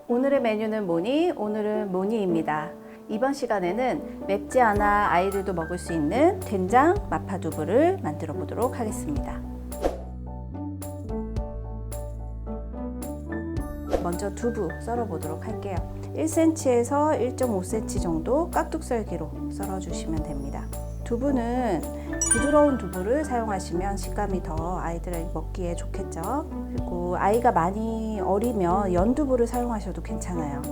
오늘의 메뉴는 뭐니? 오늘은 뭐니입니다. 이번 시간에는 맵지 않아 아이들도 먹을 수 있는 된장 마파두부를 만들어 보도록 하겠습니다. 먼저 두부 썰어 보도록 할게요. 1cm에서 1.5cm 정도 깍둑썰기로 썰어 주시면 됩니다. 두부는 부드러운 두부를 사용하시면 식감이 더 아이들이 먹기에 좋겠죠. 그리고 아이가 많이 어리면 연두부를 사용하셔도 괜찮아요.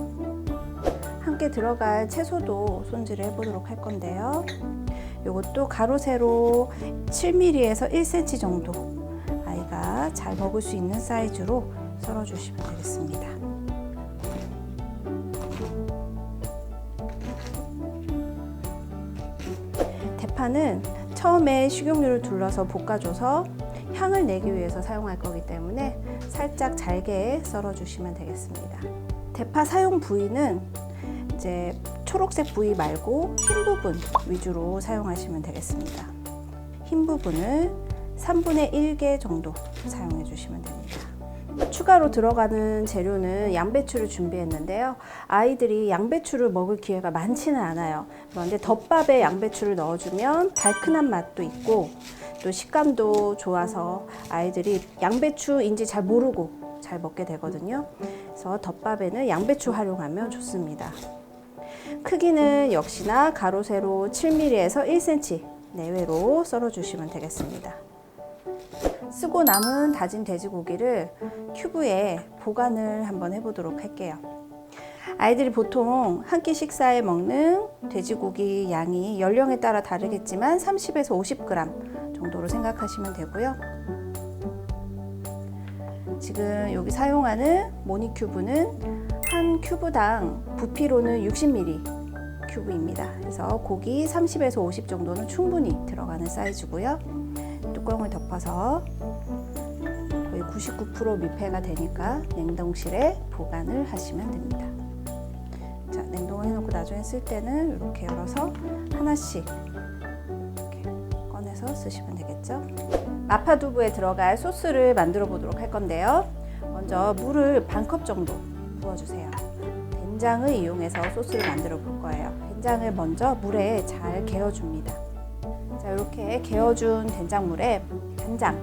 함께 들어갈 채소도 손질을 해보도록 할 건데요. 이것도 가로 세로 7mm에서 1cm 정도 아이가 잘 먹을 수 있는 사이즈로 썰어 주시면 되겠습니다. 대파는 처음에 식용유를 둘러서 볶아줘서 향을 내기 위해서 사용할 거기 때문에 살짝 잘게 썰어 주시면 되겠습니다. 대파 사용 부위는 이제 초록색 부위 말고 흰 부분 위주로 사용하시면 되겠습니다. 흰 부분을 3분의 1개 정도 사용해 주시면 됩니다. 추가로 들어가는 재료는 양배추를 준비했는데요. 아이들이 양배추를 먹을 기회가 많지는 않아요. 그런데 덮밥에 양배추를 넣어주면 달큰한 맛도 있고 또 식감도 좋아서 아이들이 양배추인지 잘 모르고 잘 먹게 되거든요. 그래서 덮밥에는 양배추 활용하면 좋습니다. 크기는 역시나 가로 세로 7mm에서 1cm 내외로 썰어 주시면 되겠습니다. 쓰고 남은 다진 돼지고기를 큐브에 보관을 한번 해보도록 할게요. 아이들이 보통 한 끼 식사에 먹는 돼지고기 양이 연령에 따라 다르겠지만 30에서 50g 정도로 생각하시면 되고요. 지금 여기 사용하는 모니 큐브는 한 큐브당 부피로는 60ml 큐브입니다. 그래서 고기 30에서 50 정도는 충분히 들어가는 사이즈고요. 뚜껑을 덮어서 거의 99%密폐가 되니까 냉동실에 보관을 하시면 됩니다. 자, 냉동을 해놓고 나중에 쓸 때는 이렇게 열어서 하나씩 이렇게 꺼내서 쓰시면 되겠죠. 마파두부에 들어갈 소스를 만들어 보도록 할 건데요. 먼저 물을 반컵 정도 부어주세요. 된장을 이용해서 소스를 만들어 볼 거예요. 된장을 먼저 물에 잘 개어줍니다. 자, 이렇게 개어준 된장물에 간장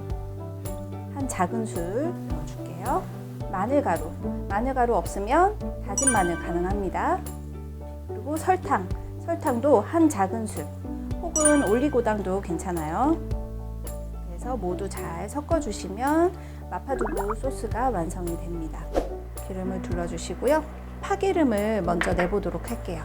한 작은술 넣어줄게요. 마늘가루 없으면 다진 마늘 가능합니다. 그리고 설탕도 한 작은술 혹은 올리고당도 괜찮아요. 그래서 모두 잘 섞어주시면 마파두부 소스가 완성이 됩니다. 기름을 둘러주시고요. 파기름을 먼저 내보도록 할게요.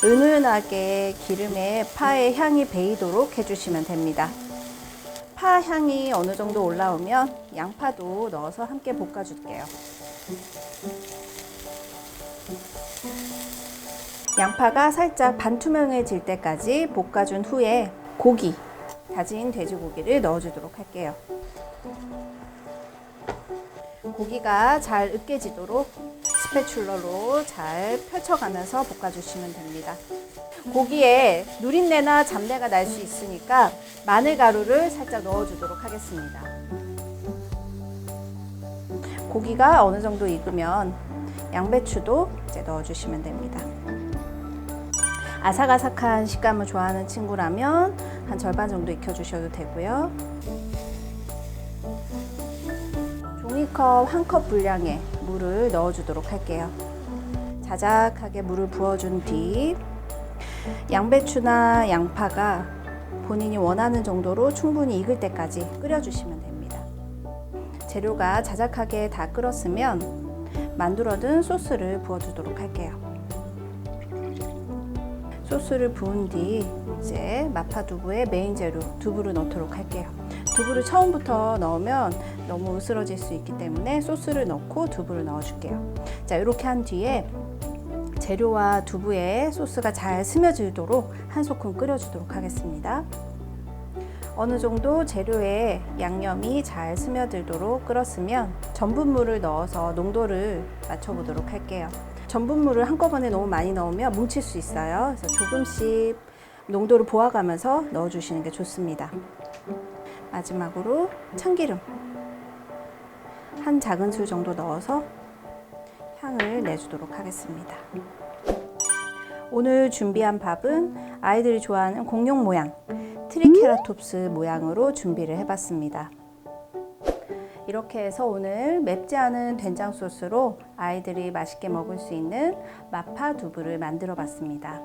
은은하게 기름에 파의 향이 배이도록 해주시면 됩니다. 파 향이 어느 정도 올라오면 양파도 넣어서 함께 볶아줄게요. 양파가 살짝 반투명해질 때까지 볶아준 후에 다진 돼지고기를 넣어주도록 할게요. 고기가 잘 으깨지도록 스패츌러로 잘 펼쳐가면서 볶아주시면 됩니다. 고기에 누린내나 잡내가 날 수 있으니까 마늘가루를 살짝 넣어주도록 하겠습니다. 고기가 어느 정도 익으면 양배추도 이제 넣어주시면 됩니다. 아삭아삭한 식감을 좋아하는 친구라면 한 절반 정도 익혀주셔도 되고요. 종이컵 1컵 분량의 물을 넣어주도록 할게요. 자작하게 물을 부어준 뒤 양배추나 양파가 본인이 원하는 정도로 충분히 익을 때까지 끓여주시면 됩니다. 재료가 자작하게 다 끓었으면 만들어둔 소스를 부어주도록 할게요. 소스를 부은 뒤 이제 마파두부의 메인 재료 두부를 넣도록 할게요. 두부를 처음부터 넣으면 너무 으스러질 수 있기 때문에 소스를 넣고 두부를 넣어줄게요. 자, 이렇게 한 뒤에 재료와 두부에 소스가 잘 스며들도록 한 소끔 끓여주도록 하겠습니다. 어느 정도 재료에 양념이 잘 스며들도록 끓었으면 전분물을 넣어서 농도를 맞춰보도록 할게요. 전분물을 한꺼번에 너무 많이 넣으면 뭉칠 수 있어요. 그래서 조금씩 농도를 보아가면서 넣어주시는 게 좋습니다. 마지막으로 참기름 한 작은술 정도 넣어서 향을 내주도록 하겠습니다. 오늘 준비한 밥은 아이들이 좋아하는 공룡 모양 트리케라톱스 모양으로 준비를 해봤습니다. 이렇게 해서 오늘 맵지 않은 된장 소스로 아이들이 맛있게 먹을 수 있는 마파 두부를 만들어 봤습니다.